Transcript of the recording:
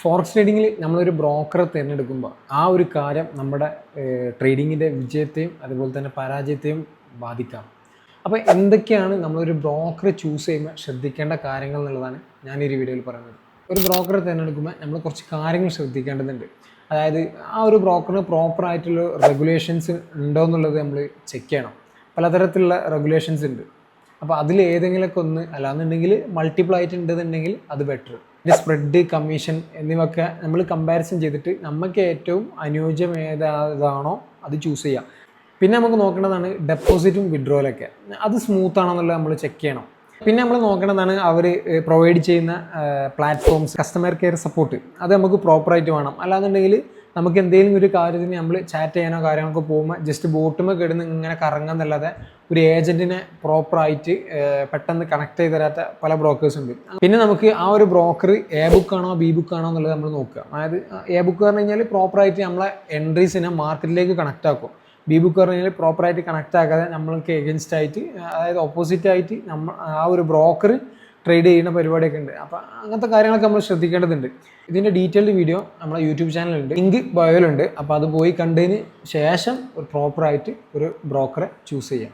Forex ട്രേഡിങ്ങിൽ നമ്മളൊരു ബ്രോക്കറെ തിരഞ്ഞെടുക്കുമ്പോൾ ആ ഒരു കാര്യം നമ്മുടെ ട്രേഡിങ്ങിൻ്റെ വിജയത്തെയും അതുപോലെ തന്നെ പരാജയത്തെയും ബാധിക്കാം. അപ്പോൾ എന്തൊക്കെയാണ് നമ്മളൊരു ബ്രോക്കറെ ചൂസ് ചെയ്യുമ്പോൾ ശ്രദ്ധിക്കേണ്ട കാര്യങ്ങൾ എന്നുള്ളതാണ് ഞാൻ ഈ വീഡിയോയിൽ പറയുന്നത്. ഒരു ബ്രോക്കറെ തിരഞ്ഞെടുക്കുമ്പോൾ നമ്മൾ കുറച്ച് കാര്യങ്ങൾ ശ്രദ്ധിക്കേണ്ടതുണ്ട്. അതായത് ആ ഒരു ബ്രോക്കറിന് പ്രോപ്പറായിട്ടുള്ള റെഗുലേഷൻസ് ഉണ്ടോ എന്നുള്ളത് നമ്മൾ ചെക്ക് ചെയ്യണം. പലതരത്തിലുള്ള റെഗുലേഷൻസ് ഉണ്ട്. അപ്പോൾ അതിൽ ഏതെങ്കിലുമൊക്കെ ഒന്ന് അല്ലാന്നുണ്ടെങ്കിൽ മൾട്ടിപ്പിൾ ആയിട്ട് ഉണ്ടെന്നുണ്ടെങ്കിൽ അത് ബെറ്റർ. പിന്നെ സ്പ്രെഡ്, കമ്മീഷൻ എന്നിവയൊക്കെ നമ്മൾ കമ്പാരിസൺ ചെയ്തിട്ട് നമുക്ക് ഏറ്റവും അനുയോജ്യം ഏതാണോ അത് ചൂസ് ചെയ്യാം. പിന്നെ നമുക്ക് നോക്കേണ്ടതാണ് ഡെപ്പോസിറ്റും വിഡ്രോലൊക്കെ, അത് സ്മൂത്ത് ആണോ എന്നുള്ളത് നമ്മൾ ചെക്ക് ചെയ്യണം. പിന്നെ നമ്മൾ നോക്കേണ്ടതാണ് അവർ പ്രൊവൈഡ് ചെയ്യുന്ന പ്ലാറ്റ്ഫോംസ്, കസ്റ്റമർ കെയർ സപ്പോർട്ട്, അത് നമുക്ക് പ്രോപ്പറായിട്ട് വേണം. അല്ലാന്നുണ്ടെങ്കിൽ നമുക്ക് എന്തെങ്കിലും ഒരു കാര്യത്തിന് നമ്മൾ ചാറ്റ് ചെയ്യാനോ കാര്യങ്ങളൊക്കെ പോകുമ്പോൾ ജസ്റ്റ് ബോട്ടുമ്പോൾ കിടന്ന് ഇങ്ങനെ കറങ്ങാന്നല്ലാതെ ഒരു ഏജൻറ്റിനെ പ്രോപ്പറായിട്ട് പെട്ടെന്ന് കണക്ട് ചെയ്ത് തരാത്ത പല ബ്രോക്കേഴ്സ് ഉണ്ട്. പിന്നെ നമുക്ക് ആ ഒരു ബ്രോക്കർ എ ബുക്കാണോ ബി ബുക്കാണോ എന്നുള്ളത് നമ്മൾ നോക്കുക. അതായത് എ ബുക്ക് പറഞ്ഞു കഴിഞ്ഞാൽ പ്രോപ്പറായിട്ട് നമ്മളെ എൻട്രീസിനെ മാർക്കറ്റിലേക്ക് കണക്ട് ആക്കും. ബി ബുക്ക് പറഞ്ഞു കഴിഞ്ഞാൽ പ്രോപ്പറായിട്ട് കണക്ട് ആക്കാതെ നമ്മൾക്ക് എഗൻസ്റ്റ് ആയിട്ട്, അതായത് ഓപ്പോസിറ്റ് ആയിട്ട് നമ്മൾ ആ ഒരു ബ്രോക്കർ ട്രേഡ് ചെയ്യുന്ന പരിപാടിയൊക്കെ ഉണ്ട്. അപ്പോൾ അങ്ങനത്തെ കാര്യങ്ങളൊക്കെ നമ്മൾ ശ്രദ്ധിക്കേണ്ടതുണ്ട്. ഇതിൻ്റെ ഡീറ്റെയിൽഡ് വീഡിയോ നമ്മുടെ യൂട്യൂബ് ചാനലുണ്ട്, ലിങ്ക് ബയോയിലുണ്ട്. അപ്പോൾ അത് പോയി കണ്ടതിന് ശേഷം ഒരു പ്രോപ്പറായിട്ട് ഒരു ബ്രോക്കറെ ചൂസ് ചെയ്യാം.